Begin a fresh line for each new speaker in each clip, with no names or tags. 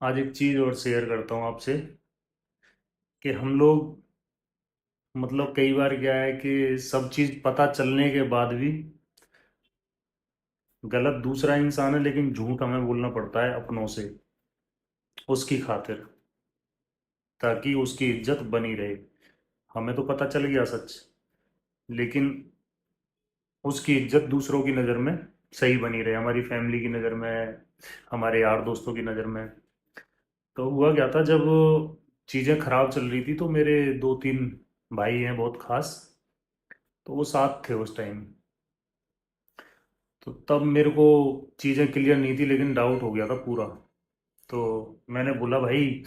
आज एक चीज़ और शेयर करता हूँ आपसे कि हम लोग मतलब कई बार क्या है कि सब चीज़ पता चलने के बाद भी गलत दूसरा इंसान है लेकिन झूठ हमें बोलना पड़ता है अपनों से उसकी खातिर, ताकि उसकी इज्जत बनी रहे। हमें तो पता चल गया सच, लेकिन उसकी इज्जत दूसरों की नज़र में सही बनी रहे, हमारी फैमिली की नज़र में, हमारे यार दोस्तों की नज़र में। तो हुआ क्या था, जब चीज़ें खराब चल रही थी तो मेरे दो तीन भाई हैं बहुत खास, तो वो साथ थे उस टाइम। तो तब मेरे को चीज़ें क्लियर नहीं थी लेकिन डाउट हो गया था पूरा। तो मैंने बोला भाई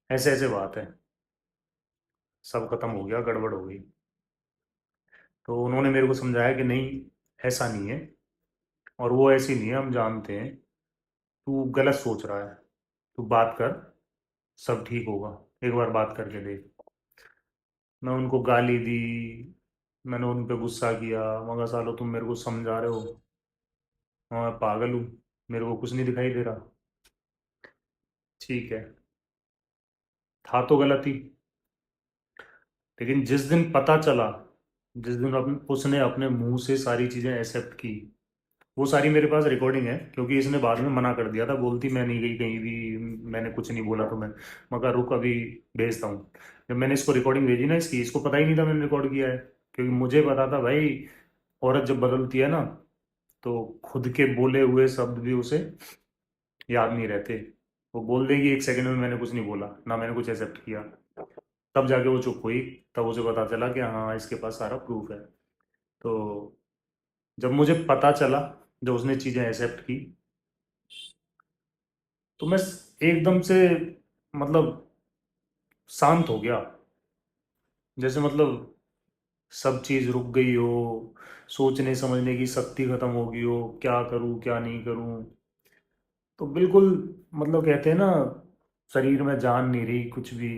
ऐसे ऐसे बात है, सब खत्म हो गया, गड़बड़ हो गई। तो उन्होंने मेरे को समझाया कि नहीं, ऐसा नहीं है, और वो ऐसी नहीं है, हम जानते हैं, तू गलत सोच रहा है, तू बात कर, सब ठीक होगा, एक बार बात करके देख। मैं उनको गाली दी, मैंने उन पे गुस्सा किया, मगर सालो तुम मेरे को समझा रहे हो, मैं पागल हूँ, मेरे को कुछ नहीं दिखाई दे रहा। ठीक है, था तो गलत ही, लेकिन जिस दिन पता चला, जिस दिन उसने अपने मुंह से सारी चीज़ें एक्सेप्ट की, वो सारी मेरे पास रिकॉर्डिंग है, क्योंकि इसने बाद में मना कर दिया था, बोलती मैं नहीं गई कहीं भी, मैंने कुछ नहीं बोला तुम्हें। मगर रुक, अभी भेजता हूँ। जब मैंने इसको रिकॉर्डिंग भेजी ना इसकी, इसको पता ही नहीं था मैंने रिकॉर्ड किया है, क्योंकि मुझे पता था भाई, औरत जब बदलती है ना, तो खुद के बोले हुए शब्द भी उसे याद नहीं रहते। वो बोल देगी एक सेकंड में मैंने कुछ नहीं बोला, ना मैंने कुछ एक्सेप्ट किया। तब जाके वो चुप हुई, तब उसे पता चला कि हाँ इसके पास सारा प्रूफ है। तो जब मुझे पता चला, जब उसने चीज़ें एक्सेप्ट की, तो मैं एकदम से मतलब शांत हो गया, जैसे मतलब सब चीज़ रुक गई हो, सोचने समझने की शक्ति खत्म हो गई हो, क्या करूँ क्या नहीं करूँ। तो बिल्कुल, मतलब कहते हैं ना, शरीर में जान नहीं रही कुछ भी।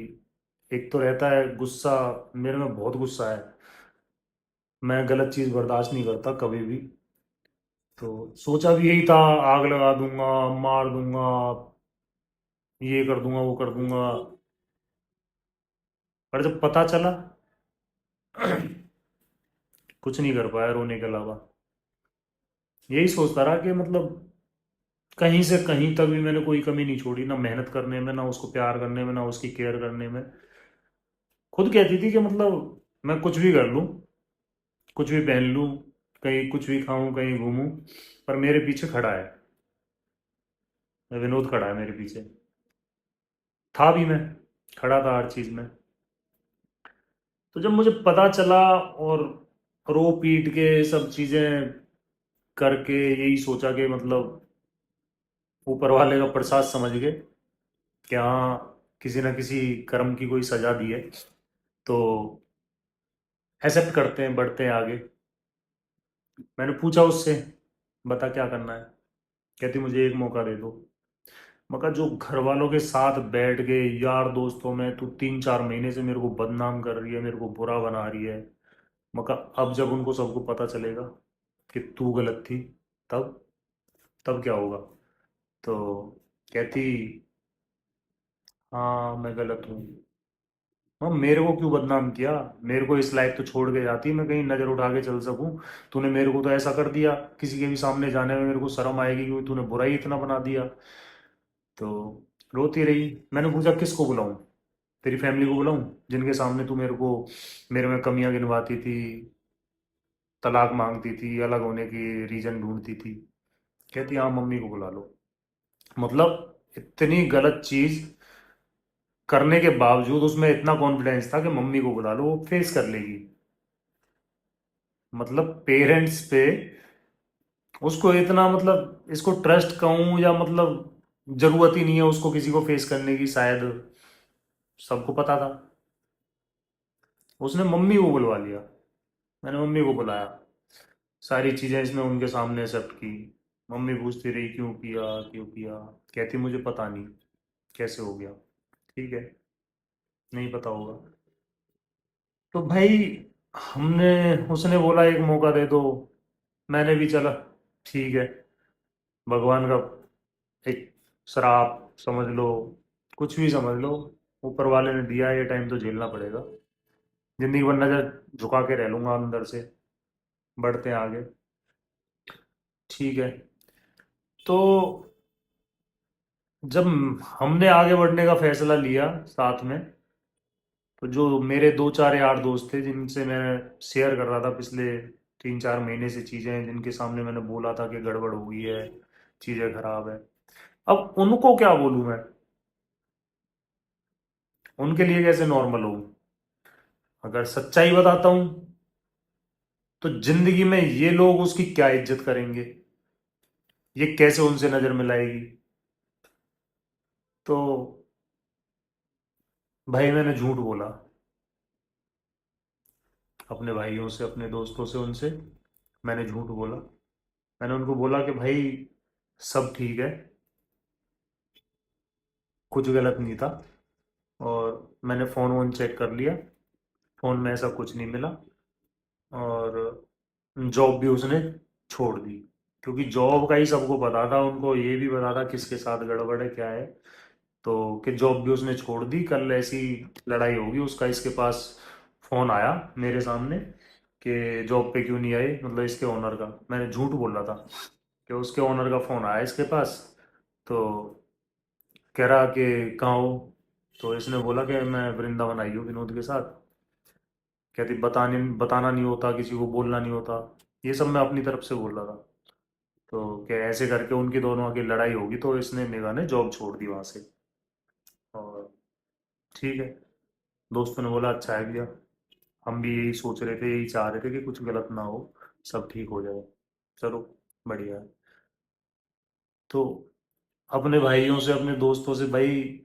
एक तो रहता है गुस्सा, मेरे में बहुत गुस्सा है, मैं गलत चीज़ बर्दाश्त नहीं करता कभी भी। तो सोचा भी यही था, आग लगा दूंगा, मार दूंगा, ये कर दूंगा वो कर दूंगा। पर जब पता चला कुछ नहीं कर पाया रोने के अलावा। यही सोचता रहा कि मतलब कहीं से कहीं तक भी मैंने कोई कमी नहीं छोड़ी, ना मेहनत करने में, ना उसको प्यार करने में, ना उसकी केयर करने में। खुद कहती थी कि मतलब मैं कुछ भी कर लूँ, कुछ भी पहन लूँ, कहीं कुछ भी खाऊं, कहीं घूमूं, पर मेरे पीछे खड़ा है, विनोद खड़ा है मेरे पीछे। था भी, मैं खड़ा था हर चीज़ में। तो जब मुझे पता चला, और रो पीट के सब चीज़ें करके यही सोचा कि मतलब ऊपर वाले का प्रसाद समझ के कि हाँ किसी ना किसी कर्म की कोई सजा दी है, तो एक्सेप्ट करते हैं, बढ़ते हैं आगे। मैंने पूछा उससे, बता क्या करना है। कहती मुझे एक मौका दे दो। मगर जो घर वालों के साथ बैठ गए यार दोस्तों में, तू 3-4 महीने से मेरे को बदनाम कर रही है, मेरे को बुरा बना रही है, मगर अब जब उनको सबको पता चलेगा कि तू गलत थी, तब तब क्या होगा। तो कहती हाँ मैं गलत हूँ। मेरे को क्यों बदनाम किया, मेरे को इस लायक तो छोड़ के जाती, मैं कहीं नजर उठा के चल सकूं। तूने मेरे को तो ऐसा कर दिया, किसी के भी सामने जाने में मेरे को शर्म आएगी क्योंकि तूने बुराई इतना बना दिया। तो रोती रही। मैंने पूछा किसको बुलाऊं, तेरी फैमिली को बुलाऊं, जिनके सामने तू मेरे को, मेरे में कमियां गिनवाती थी, तलाक मांगती थी, अलग होने की रीजन ढूंढती थी। कहती हाँ मम्मी को बुला लो। मतलब इतनी गलत चीज करने के बावजूद उसमें इतना कॉन्फिडेंस था कि मम्मी को बुला लो, वो फेस कर लेगी। मतलब पेरेंट्स पे उसको इतना, मतलब इसको ट्रस्ट कहूँ या मतलब जरूरत ही नहीं है उसको किसी को फेस करने की शायद, सबको पता था। उसने मम्मी को बुलवा लिया, मैंने मम्मी को बुलाया, सारी चीज़ें इसने उनके सामने एक्सेप्ट की। मम्मी पूछती रही क्यों किया क्यों किया। कहती मुझे पता नहीं कैसे हो गया। ठीक है, नहीं पता होगा। तो भाई हमने, उसने बोला एक मौका दे दो, मैंने भी चला ठीक है, भगवान का एक श्राप, समझ लो, कुछ भी समझ लो। ऊपर वाले ने दिया है, ये टाइम तो झेलना पड़ेगा। जिंदगी भर नजर झुका के रह लूंगा अंदर से। बढ़ते हैं आगे। ठीक है। तो जब हमने आगे बढ़ने का फैसला लिया साथ में, तो जो मेरे दो चार यार दोस्त थे जिनसे मैं शेयर कर रहा था पिछले 3 4 महीने से चीज़ें, जिनके सामने मैंने बोला था कि गड़बड़ हो गई है, चीज़ें खराब है, अब उनको क्या बोलूँ मैं? उनके लिए कैसे नॉर्मल हूँ? अगर सच्चाई बताता हूँ तो जिंदगी में ये लोग उसकी क्या इज्जत करेंगे, ये कैसे उनसे नजर मिलाएगी? तो भाई मैंने झूठ बोला अपने भाइयों से, अपने दोस्तों से, उनसे मैंने झूठ बोला। मैंने उनको बोला कि भाई सब ठीक है, कुछ गलत नहीं था। और मैंने फ़ोन वोन चेक कर लिया, फ़ोन में ऐसा कुछ नहीं मिला। और जॉब भी उसने छोड़ दी, क्योंकि जॉब का ही सबको पता था, उनको ये भी पता था किसके साथ गड़बड़ है क्या है। तो कि जॉब भी उसने छोड़ दी, कल ऐसी लड़ाई होगी उसका इसके पास फ़ोन आया मेरे सामने कि जॉब पे क्यों नहीं आए, मतलब इसके ओनर का। मैंने झूठ बोल रहा था कि उसके ओनर का फ़ोन आया इसके पास। तो कह रहा कि कहाँ हो? तो इसने बोला कि मैं वृंदावन आई हूँ विनोद के साथ। कहती बताने बताना नहीं होता, किसी को बोलना नहीं होता। ये सब मैं अपनी तरफ से बोल रहा था। तो क्या ऐसे करके उनकी दोनों की लड़ाई होगी, तो इसने मेघा ने जॉब छोड़ दी वहां से। और ठीक है, दोस्तों ने बोला अच्छा है भैया, हम भी यही सोच रहे थे, यही चाह रहे थे कि कुछ गलत ना हो, सब ठीक हो जाए। चलो, बढ़िया है। तो अपने भाइयों से, अपने दोस्तों से भाई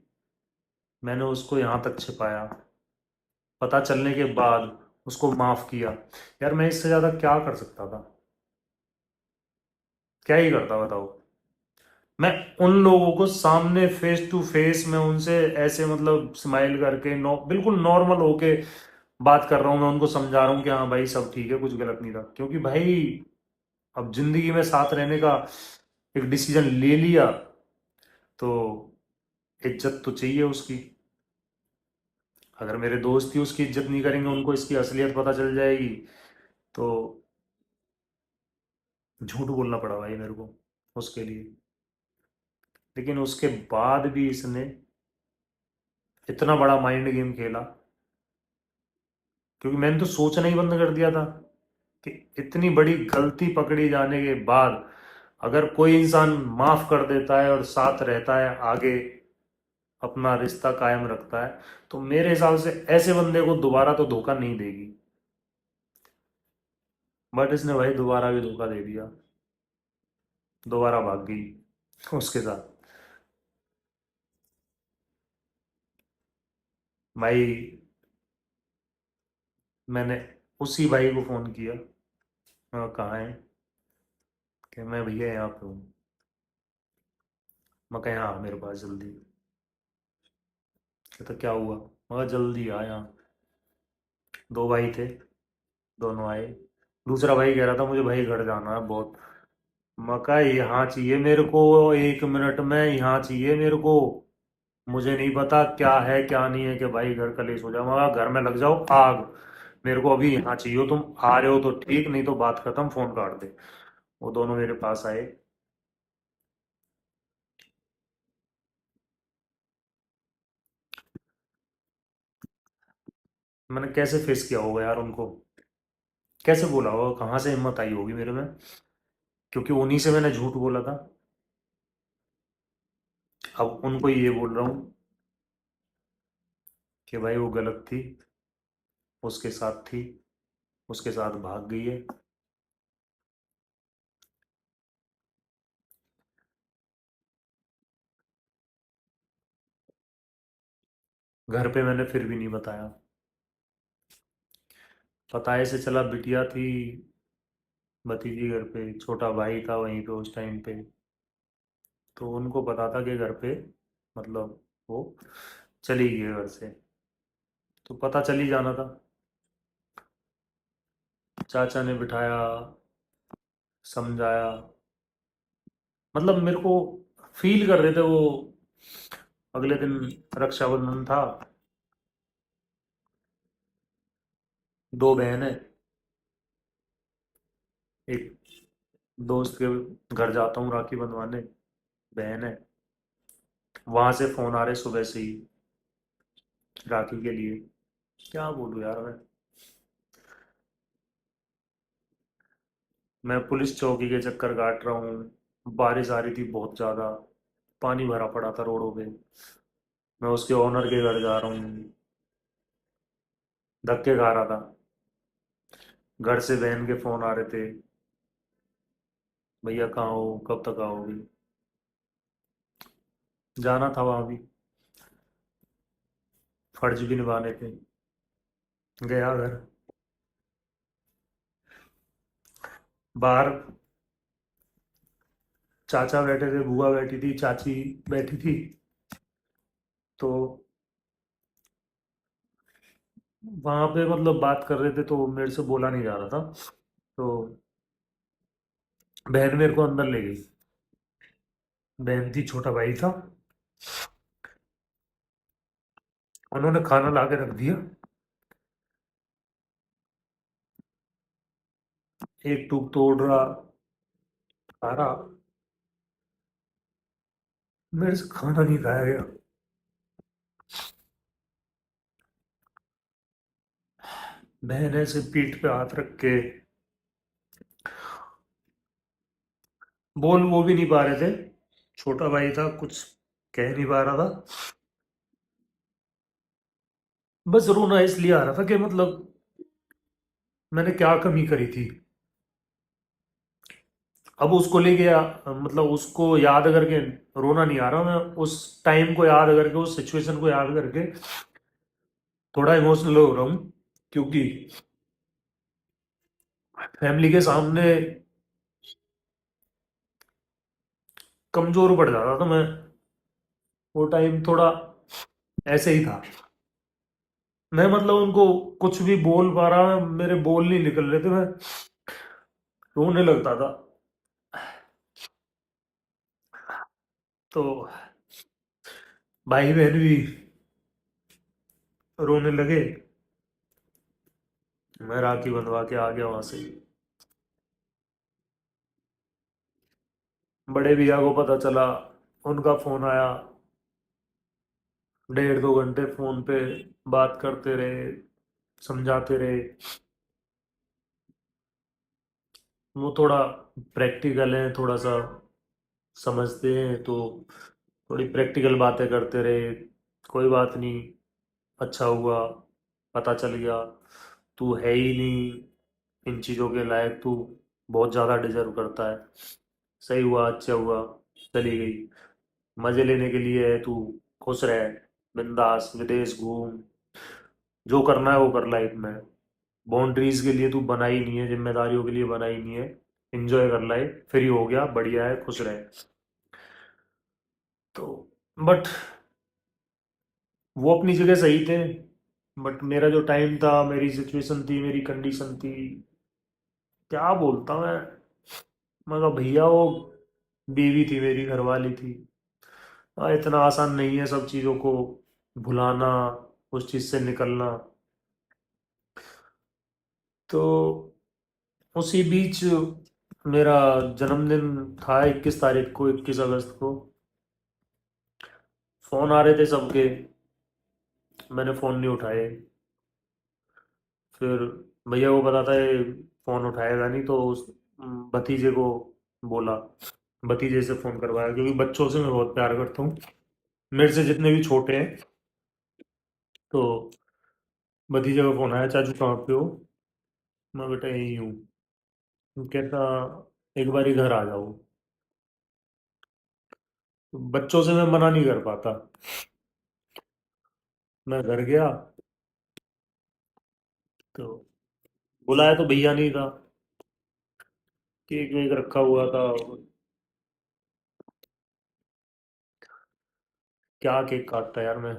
मैंने उसको यहाँ तक छिपाया, पता चलने के बाद उसको माफ किया। यार मैं इससे ज्यादा क्या कर सकता था? क्या ही करता बताओ? मैं उन लोगों को सामने फेस टू फेस में उनसे ऐसे मतलब स्माइल करके बिल्कुल नॉर्मल होके बात कर रहा हूँ, मैं उनको समझा रहा हूँ कि हाँ भाई सब ठीक है, कुछ गलत नहीं था। क्योंकि भाई अब जिंदगी में साथ रहने का एक डिसीजन ले लिया, तो इज्जत तो चाहिए उसकी। अगर मेरे दोस्त ही उसकी इज्जत नहीं करेंगे, उनको इसकी असलियत पता चल जाएगी, तो झूठ बोलना पड़ा भाई मेरे को उसके लिए। लेकिन उसके बाद भी इसने इतना बड़ा माइंड गेम खेला, क्योंकि मैंने तो सोचना ही बंद कर दिया था कि इतनी बड़ी गलती पकड़ी जाने के बाद अगर कोई इंसान माफ कर देता है और साथ रहता है, आगे अपना रिश्ता कायम रखता है, तो मेरे हिसाब से ऐसे बंदे को दोबारा तो धोखा नहीं देगी। बट इसने भाई दोबारा भी धोखा दे दिया, दोबारा भाग गई उसके साथ। भाई मैंने उसी भाई को फोन किया, कहाँ है? कि मैं भैया यहाँ पे हूँ। मैं कहा यहाँ आ मेरे पास जल्दी। कहता क्या हुआ? मगर जल्दी आ यहाँ। दो भाई थे, दोनों आए। दूसरा भाई कह रहा था मुझे भाई घर जाना है बहुत। मका यहाँ चाहिए मेरे को, 1 मिनट में यहाँ चाहिए मेरे को। मुझे नहीं पता क्या है क्या नहीं है कि भाई घर कलेश हो जाए, मगर घर में लग जाओ आग। मेरे को अभी यहाँ चाहिए हो, तुम आ रहे हो तो ठीक, नहीं तो बात खत्म, फोन काट दे। वो दोनों मेरे पास आए। मैंने कैसे फेस किया होगा यार उनको, कैसे बोला होगा, कहाँ से हिम्मत आई होगी मेरे में? क्योंकि उन्हीं से मैंने झूठ बोला था। अब उनको ये बोल रहा हूँ कि भाई वो गलत थी, उसके साथ थी, उसके साथ भाग गई है। घर पे मैंने फिर भी नहीं बताया। पता ऐसे चला बिटिया थी भतीजी घर पे, छोटा भाई था वहीं पे उस टाइम पे। तो उनको पता था कि घर पे मतलब वो चली गई है घर से, तो पता चल ही जाना था। चाचा ने बिठाया, समझाया, मतलब मेरे को फील कर रहे थे वो अगले दिन रक्षाबंधन था। दो बहन है। एक दोस्त के घर जाता हूँ राखी बंधवाने, बहन है। वहां से फोन आ रहे सुबह से ही, राखी के लिए। क्या बोलूं यार मैं पुलिस चौकी के चक्कर काट रहा हूँ। बारिश आ रही थी बहुत ज्यादा, पानी भरा पड़ा था रोडों पे। मैं उसके ओनर के घर जा रहा हूँ, धक्के खा रहा था। घर से बहन के फोन आ रहे थे, भैया कहाँ हो, कब तक आओगे। जाना था वहां भी, फर्ज भी निभाने थे। गया घर। बाहर चाचा बैठे थे, बुआ बैठी थी, चाची बैठी थी। तो वहां पे मतलब बात कर रहे थे, तो मेरे से बोला नहीं जा रहा था। तो बहन मेरे को अंदर ले गई। बहन थी, छोटा भाई था। उन्होंने खाना ला के रख दिया। एक टूक तोड़ रहा, खा रहा। मेरे से खाना नहीं खाया गया। बहन ऐसे पीठ पे हाथ रख के, बोल वो भी नहीं पा रहे थे। छोटा भाई था, कुछ कह नहीं पा रहा था। बस रोना इसलिए आ रहा था कि मतलब मैंने क्या कमी करी थी। अब उसको लेके मतलब उसको याद करके रोना नहीं आ रहा। मैं उस टाइम को याद करके, उस सिचुएशन को याद करके थोड़ा इमोशनल हो रहा हूँ। क्योंकि फैमिली के सामने कमजोर पड़ जाता था मैं। वो टाइम थोड़ा ऐसे ही था। मैं मतलब उनको कुछ भी बोल पा रहा, मेरे बोल नहीं निकल रहे थे, मैं रोने लगता था। तो भाई बहन भी रोने लगे। मैं राखी बंधवा के आ गया वहां से। बड़े भैया को पता चला, उनका फोन आया। 1.5-2 घंटे फोन पे बात करते रहे, समझाते रहे। वो थोड़ा प्रैक्टिकल है, थोड़ा सा समझते हैं, तो थोड़ी प्रैक्टिकल बातें करते रहे। कोई बात नहीं, अच्छा हुआ, पता चल गया। तू है ही नहीं इन चीज़ों के लायक, तू बहुत ज़्यादा डिजर्व करता है। सही हुआ, अच्छा हुआ, चली गई। मज़े लेने के लिए है तू, खुश रह, बिंदास विदेश घूम, जो करना है वो कर लाइफ में। बाउंड्रीज के लिए तू बना ही नहीं है, जिम्मेदारियों के लिए बना ही नहीं है। एंजॉय कर लाइफ, फ्री हो गया, बढ़िया है, खुश रहे। तो बट वो अपनी जगह सही थे। बट मेरा जो टाइम था, मेरी सिचुएशन थी, मेरी कंडीशन थी, क्या बोलता मैं। मगर भैया वो बीवी थी, मेरी घरवाली थी। इतना आसान नहीं है सब चीज़ों को भुलाना, उस चीज़ से निकलना। तो उसी बीच मेरा जन्मदिन था 21 तारीख को, 21 अगस्त को। फोन आ रहे थे सबके, मैंने फोन नहीं उठाए। फिर भैया को पता था ये फोन उठाएगा नहीं, तो उस भतीजे को बोला, भतीजे से फोन करवाया, क्योंकि बच्चों से मैं बहुत प्यार करता हूँ, मेरे से जितने भी छोटे हैं। तो भतीजे का फोन आया, चाचू कहाँ पे हो। मैं बेटा यही हूँ। कहता एक बार ही घर आ जाओ। तो बच्चों से मैं मना नहीं कर पाता। मैं घर गया, तो बुलाया तो भैया नहीं था। केक वेक रखा हुआ था। क्या केक काटता यार मैं।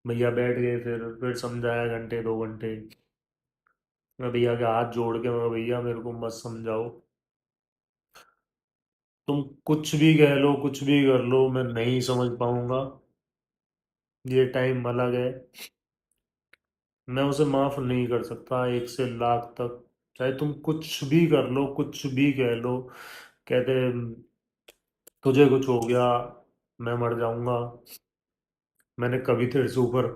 भैया बैठ गए, फिर समझाया घंटे 2 घंटे। मैं भैया के हाथ जोड़ के, मैं भैया मेरे को मत समझाओ। तुम कुछ भी कह लो, कुछ भी कर लो, मैं नहीं समझ पाऊंगा। ये टाइम अलग है। मैं उसे माफ नहीं कर सकता 1 से लाख तक। चाहे तुम कुछ भी कर लो, कुछ भी कह लो। कहते तुझे कुछ हो गया, मैं मर जाऊंगा। मैंने कभी तेरे से ऊपर,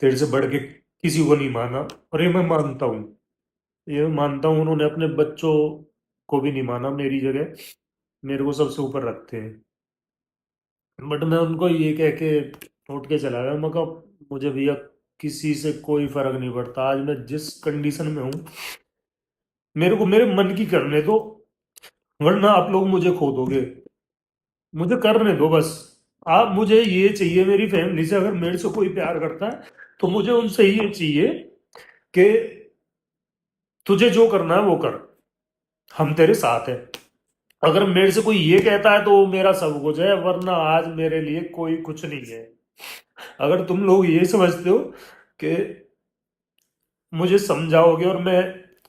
तेरे से बढ़ के किसी को नहीं माना। और ये मैं मानता हूँ, ये मानता हूँ उन्होंने अपने बच्चों को भी नहीं माना मेरी जगह। मेरे को सबसे ऊपर रखते हैं। बट मैं उनको ये कह के उठ के चला गया। मैं कहा मुझे भैया किसी से कोई फर्क नहीं पड़ता। आज मैं जिस कंडीशन में हूँ, मेरे को मेरे मन की करने दो, वरना आप लोग मुझे खो दोगे। मुझे करने दो बस। आप, मुझे ये चाहिए मेरी फैमिली से, अगर मेरे से कोई प्यार करता है तो मुझे उनसे ये चाहिए कि तुझे जो करना है वो कर, हम तेरे साथ हैं। अगर मेरे से कोई ये कहता है तो वो मेरा सब कुछ है, वरना आज मेरे लिए कोई कुछ नहीं है। अगर तुम लोग ये समझते हो कि मुझे समझाओगे और मैं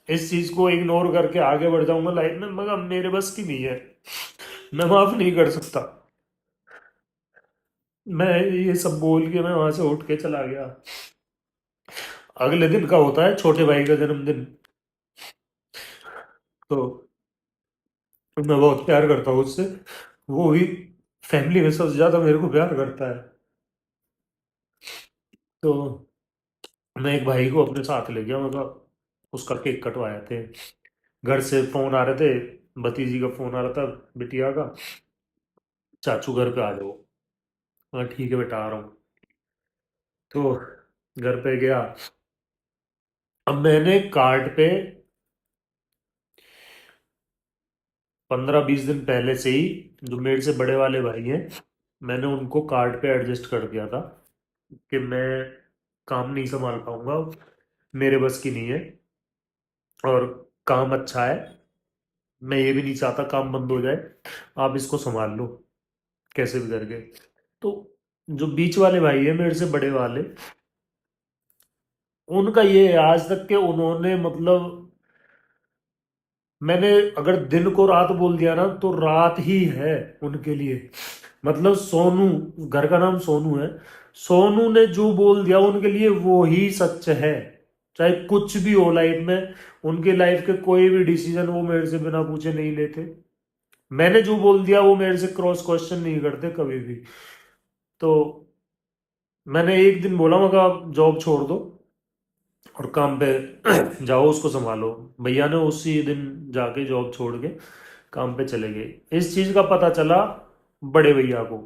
इस चीज को इग्नोर करके आगे बढ़ जाऊंगा लाइफ में, मगर मेरे बस की नहीं है। मैं माफ नहीं कर सकता। मैं ये सब बोल के मैं वहां से उठ के चला गया। अगले दिन का होता है छोटे भाई का जन्मदिन। तो मैं बहुत प्यार करता हूँ उससे। वो भी फैमिली में सबसे ज्यादा मेरे को प्यार करता है। तो मैं एक भाई को अपने साथ ले गया, मतलब उसका केक कटवाए थे। घर से फोन आ रहे थे, भतीजी का फोन आ रहा था, बिटिया का, चाचू घर पे आ जाओ। हाँ ठीक है बेटा आ रहा हूँ। तो घर पे गया। अब मैंने कार्ड पे 15-20 दिन पहले से ही, जो मेरे से बड़े वाले भाई हैं, मैंने उनको कार्ड पे एडजस्ट कर दिया था कि मैं काम नहीं संभाल पाऊंगा, मेरे बस की नहीं है। और काम अच्छा है, मैं ये भी नहीं चाहता काम बंद हो जाए, आप इसको संभाल लो कैसे भी करके। तो जो बीच वाले भाई है मेरे से बड़े वाले, उनका ये है आज तक के उन्होंने मतलब, मैंने अगर दिन को रात बोल दिया ना तो रात ही है उनके लिए। मतलब सोनू, घर का नाम सोनू है, सोनू ने जो बोल दिया उनके लिए वो ही सच है। चाहे कुछ भी हो लाइफ में, उनके लाइफ के कोई भी डिसीजन वो मेरे से बिना पूछे नहीं लेते। मैंने जो बोल दिया वो मेरे से क्रॉस क्वेश्चन नहीं करते कभी भी। तो मैंने एक दिन बोला, मगर जॉब छोड़ दो और काम पे जाओ, उसको संभालो। भैया ने उसी दिन जाके जॉब छोड़ के काम पे चले गए। इस चीज का पता चला बड़े भैया को।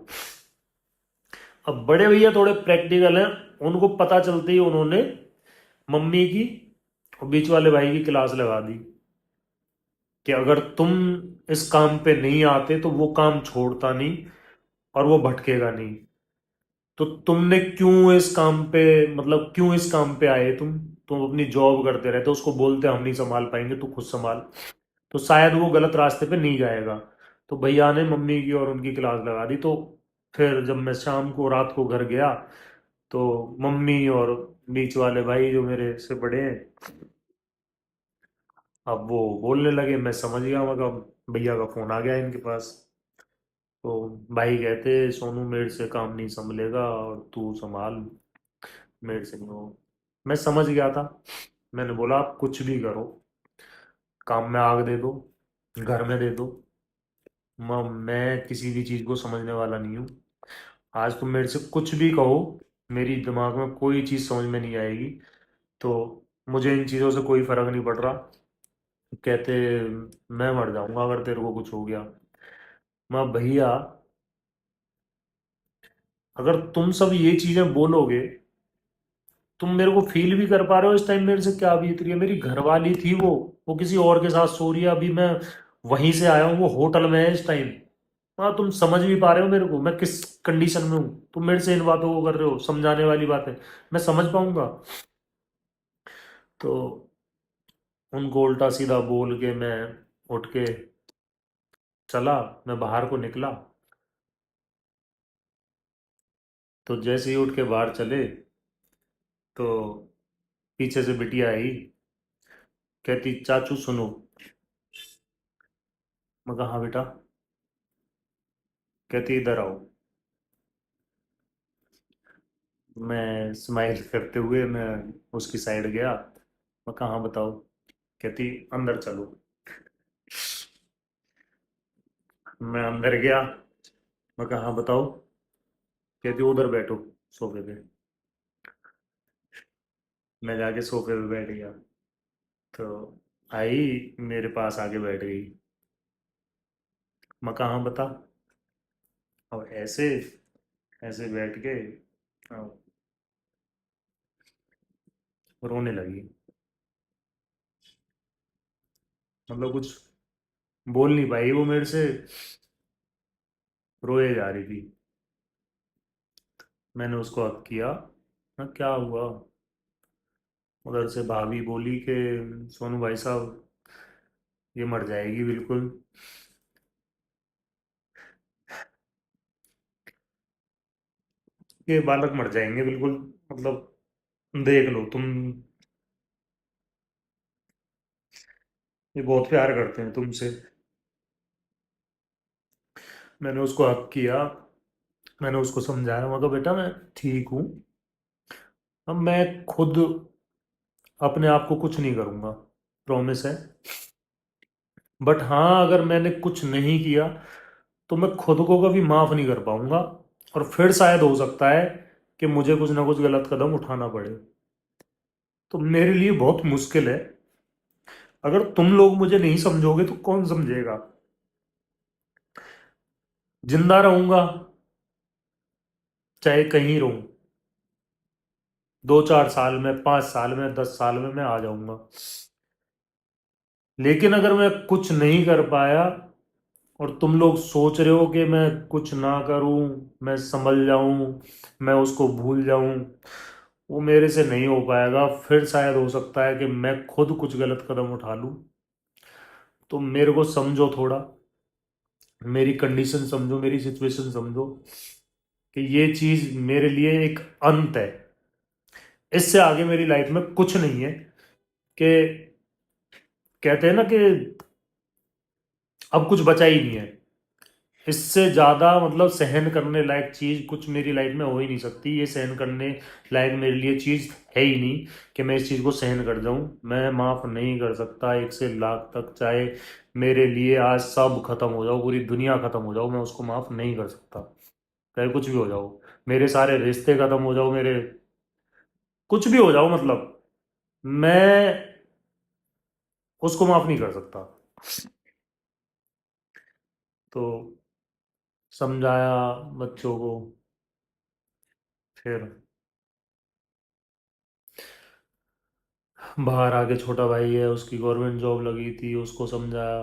अब बड़े भैया थोड़े प्रैक्टिकल हैं, उनको पता चलते ही उन्होंने मम्मी की और बीच वाले भाई की क्लास लगा दी कि अगर तुम इस काम पे नहीं आते तो वो काम छोड़ता नहीं और वो भटकेगा नहीं। तो तुमने क्यों इस काम पे, मतलब क्यों इस काम पे आए तुम अपनी जॉब करते रहते, उसको बोलते हम नहीं संभाल पाएंगे, तू खुद संभाल, तो शायद वो गलत रास्ते पे नहीं जाएगा। तो भैया ने मम्मी की और उनकी क्लास लगा दी। तो फिर जब मैं शाम को रात को घर गया तो मम्मी और बीच वाले भाई जो मेरे से बड़े हैं, अब वो बोलने लगे, मैं समझ गया, मगर भैया का फोन आ गया इनके पास। तो भाई कहते सोनू मेरे से काम नहीं संभलेगा और तू संभाल, मेरे से नहीं हो। मैं समझ गया था। मैंने बोला आप कुछ भी करो, काम में आग दे दो, घर में दे दो, मैं किसी भी चीज़ को समझने वाला नहीं हूँ। आज तुम मेरे से कुछ भी कहो, मेरी दिमाग में कोई चीज़ समझ में नहीं आएगी। तो मुझे इन चीज़ों से कोई फर्क नहीं पड़ रहा। कहते मैं मर जाऊंगा अगर तेरे को कुछ हो गया। मैं भैया, अगर तुम सब ये चीज़ें बोलोगे, तुम मेरे को फील भी कर पा रहे हो इस टाइम मेरे से क्या बीत रही है। मेरी घरवाली थी वो किसी और के साथ सो रही है, अभी मैं वहीं से आया हूँ, वो होटल में है इस टाइम। हाँ तुम समझ भी पा रहे हो मेरे को मैं किस कंडीशन में हूँ। तुम मेरे से इन बातों को कर रहे हो, समझाने वाली बात है, मैं समझ पाऊंगा। तो उनको उल्टा सीधा बोल के मैं उठ के चला, मैं बाहर को निकला। तो जैसे ही उठ के बाहर चले तो पीछे से बिटिया आई, कहती चाचू सुनो। मैं कहा हाँ बेटा। कहती इधर आओ। मैं स्माइल करते हुए मैं उसकी साइड गया। मैं कहाँ बताओ। कहती अंदर चलो। मैं अंदर गया। मैं कहाँ बताओ। कहती उधर बैठो सोफे पे। मैं जाके सोफे पे बैठ गया। तो आई मेरे पास आके बैठ गई। मैं कहाँ बता। अब ऐसे ऐसे बैठ के अब रोने लगी। मतलब कुछ बोल नहीं पाई वो मेरे से। रोए जा रही थी। मैंने उसको हक किया। ना क्या हुआ। उधर से भाभी बोली कि सोनू भाई साहब ये मर जाएगी बिल्कुल। ये बालक मर जाएंगे बिल्कुल। मतलब देख लो तुम। ये बहुत प्यार करते हैं तुमसे। मैंने उसको हक किया। मैंने उसको समझाया। मैं कहा बेटा मैं ठीक हूँ। अब मैं खुद अपने आप को कुछ नहीं करूँगा। प्रॉमिस है। बट हाँ अगर मैंने कुछ नहीं किया तो मैं खुद को कभी माफ़ नहीं कर पाऊंगा। और फिर शायद हो सकता है कि मुझे कुछ ना कुछ गलत कदम उठाना पड़े। तो मेरे लिए बहुत मुश्किल है। अगर तुम लोग मुझे नहीं समझोगे तो कौन समझेगा। जिंदा रहूंगा चाहे कहीं रहूं। 2-4 साल में 5 साल में 10 साल में मैं आ जाऊंगा। लेकिन अगर मैं कुछ नहीं कर पाया और तुम लोग सोच रहे हो कि मैं कुछ ना करूं, मैं संभल जाऊं, मैं उसको भूल जाऊं, वो मेरे से नहीं हो पाएगा। फिर शायद हो सकता है कि मैं खुद कुछ गलत कदम उठा लूं। तो मेरे को समझो थोड़ा। मेरी कंडीशन समझो, मेरी सिचुएशन समझो कि ये चीज मेरे लिए एक अंत है। इससे आगे मेरी लाइफ में कुछ नहीं है। कि कहते हैं ना कि अब कुछ बचा ही नहीं है। इससे ज्यादा मतलब सहन करने लायक चीज कुछ मेरी लाइफ में हो ही नहीं सकती। ये सहन करने लायक मेरे लिए चीज है ही नहीं कि मैं इस चीज को सहन कर जाऊं। मैं माफ नहीं कर सकता 1 से लाख तक। चाहे मेरे लिए आज सब खत्म हो जाओ, पूरी दुनिया खत्म हो जाओ, मैं उसको माफ नहीं कर सकता। चाहे कुछ भी हो जाओ, मेरे सारे रिश्ते खत्म हो जाओ, मेरे कुछ भी हो जाओ, मतलब मैं उसको माफ नहीं कर सकता। तो समझाया बच्चों को। फिर बाहर आके छोटा भाई है, उसकी गवर्नमेंट जॉब लगी थी, उसको समझाया।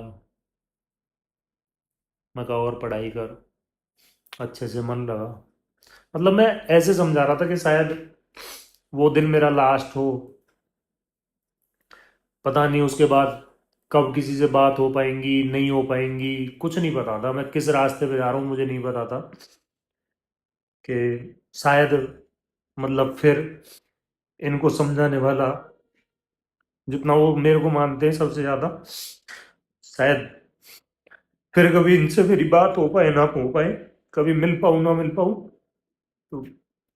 मैं कहा और पढ़ाई कर, अच्छे से मन लगा। मतलब मैं ऐसे समझा रहा था कि शायद वो दिन मेरा लास्ट हो। पता नहीं उसके बाद कब किसी से बात हो पाएंगी नहीं हो पाएंगी, कुछ नहीं पता था। मैं किस रास्ते पे जा रहा हूँ मुझे नहीं पता था। कि शायद मतलब फिर इनको समझाने वाला जितना वो मेरे को मानते हैं सबसे ज्यादा, शायद फिर कभी इनसे मेरी बात हो पाए ना हो पाए, कभी मिल पाऊँ ना मिल पाऊँ। तो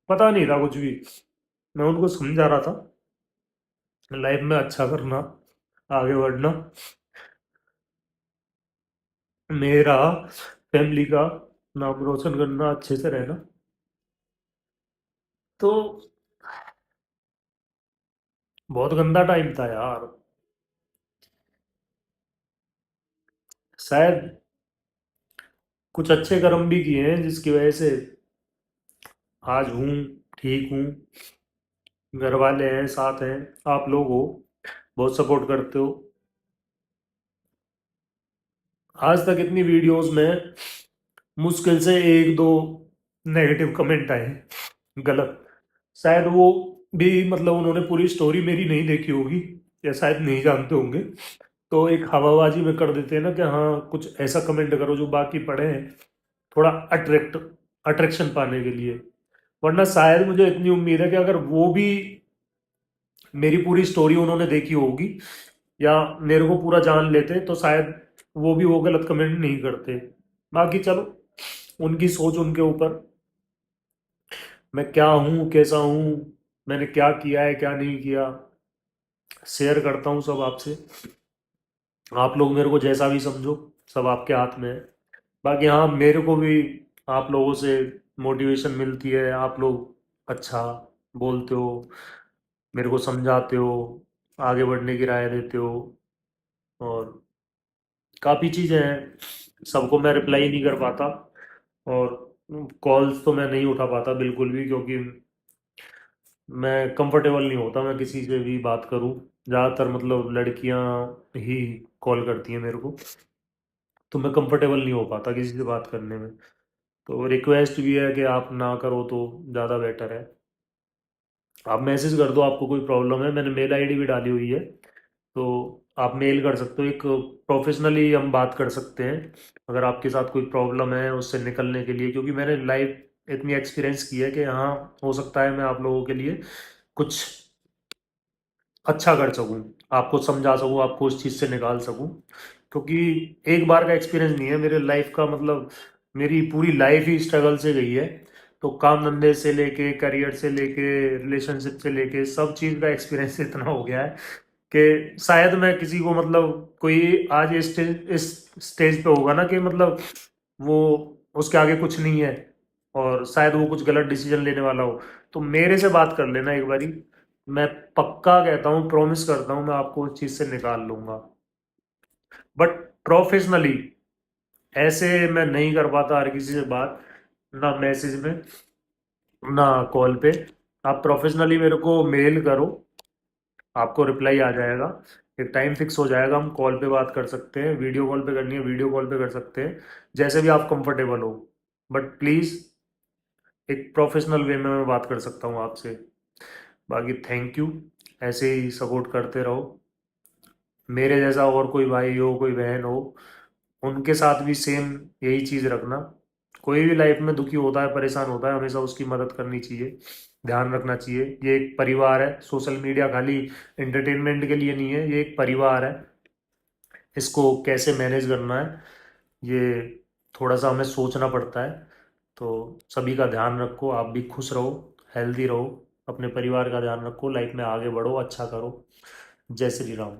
पता नहीं था कुछ भी। मैं उनको समझा रहा था लाइफ में अच्छा करना, आगे बढ़ना, मेरा फैमिली का नाम रोशन करना, अच्छे से रहना। तो बहुत गंदा टाइम था यार। शायद कुछ अच्छे कर्म भी किए हैं जिसकी वजह से आज हूँ, ठीक हूँ। घर वाले हैं, साथ हैं, आप लोग हो, बहुत सपोर्ट करते हो। आज तक इतनी वीडियोस में मुश्किल से एक दो नेगेटिव कमेंट आए हैं, गलत। शायद वो भी मतलब उन्होंने पूरी स्टोरी मेरी नहीं देखी होगी या शायद नहीं जानते होंगे। तो एक हवाबाजी में कर देते हैं ना कि हाँ कुछ ऐसा कमेंट करो जो बाकी पढ़े हैं, थोड़ा अट्रैक्शन पाने के लिए। वरना शायद मुझे इतनी उम्मीद है कि अगर वो भी मेरी पूरी स्टोरी उन्होंने देखी होगी या मेरे को पूरा जान लेते तो शायद वो भी वो गलत कमेंट नहीं करते। बाकी चलो, उनकी सोच उनके ऊपर, मैं क्या हूँ कैसा हूँ, मैंने क्या किया है क्या नहीं किया, शेयर करता हूँ सब आपसे। आप लोग मेरे को जैसा भी समझो, सब आपके हाथ में है। बाकी हाँ, मेरे को भी आप लोगों से मोटिवेशन मिलती है, आप लोग अच्छा बोलते हो, मेरे को समझाते हो, आगे बढ़ने की राय देते हो, और काफ़ी चीज़ें हैं। सबको मैं रिप्लाई नहीं कर पाता, और कॉल्स तो मैं नहीं उठा पाता बिल्कुल भी, क्योंकि मैं कंफर्टेबल नहीं होता मैं किसी से भी बात करूं। ज़्यादातर मतलब लड़कियां ही कॉल करती हैं मेरे को, तो मैं कंफर्टेबल नहीं हो पाता किसी से बात करने में। तो रिक्वेस्ट भी है कि आप ना करो तो ज़्यादा बेटर है। आप मैसेज कर दो, आपको कोई प्रॉब्लम है, मैंने मेल आईडी भी डाली हुई है, तो आप मेल कर सकते हो। एक प्रोफेशनली हम बात कर सकते हैं अगर आपके साथ कोई प्रॉब्लम है उससे निकलने के लिए, क्योंकि मैंने लाइफ इतनी एक्सपीरियंस की है कि हाँ, हो सकता है मैं आप लोगों के लिए कुछ अच्छा कर सकूं, आपको समझा सकूं, आपको उस चीज़ से निकाल सकूं। क्योंकि एक बार का एक्सपीरियंस नहीं है मेरे लाइफ का, मतलब मेरी पूरी लाइफ ही स्ट्रगल से गई है। तो काम धंधे से लेके, करियर से लेके, रिलेशनशिप से लेके, सब चीज़ का एक्सपीरियंस इतना हो गया है कि शायद मैं किसी को, मतलब कोई आज इस स्टेज पे होगा ना कि मतलब वो, उसके आगे कुछ नहीं है, और शायद वो कुछ गलत डिसीजन लेने वाला हो, तो मेरे से बात कर लेना एक बारी। मैं पक्का कहता हूँ, प्रॉमिस करता हूँ, मैं आपको उस चीज़ से निकाल लूंगा। बट प्रोफेशनली ऐसे मैं नहीं कर पाता हर किसी से बात, ना मैसेज में ना कॉल पे। आप प्रोफेशनली मेरे को मेल करो, आपको रिप्लाई आ जाएगा। एक टाइम फिक्स हो जाएगा, हम कॉल पे बात कर सकते हैं, वीडियो कॉल पे करनी है वीडियो कॉल पे कर सकते हैं, जैसे भी आप कंफर्टेबल हो। बट प्लीज़ एक प्रोफेशनल वे में मैं बात कर सकता हूँ आपसे। बाकी थैंक यू, ऐसे ही सपोर्ट करते रहो। मेरे जैसा और कोई भाई हो, कोई बहन हो, उनके साथ भी सेम यही चीज़ रखना। कोई भी लाइफ में दुखी होता है, परेशान होता है, हमेशा उसकी मदद करनी चाहिए, ध्यान रखना चाहिए। ये एक परिवार है, सोशल मीडिया खाली एंटरटेनमेंट के लिए नहीं है, ये एक परिवार है। इसको कैसे मैनेज करना है, ये थोड़ा सा हमें सोचना पड़ता है। तो सभी का ध्यान रखो, आप भी खुश रहो, हेल्दी रहो, अपने परिवार का ध्यान रखो, लाइफ में आगे बढ़ो, अच्छा करो। जय श्री राम।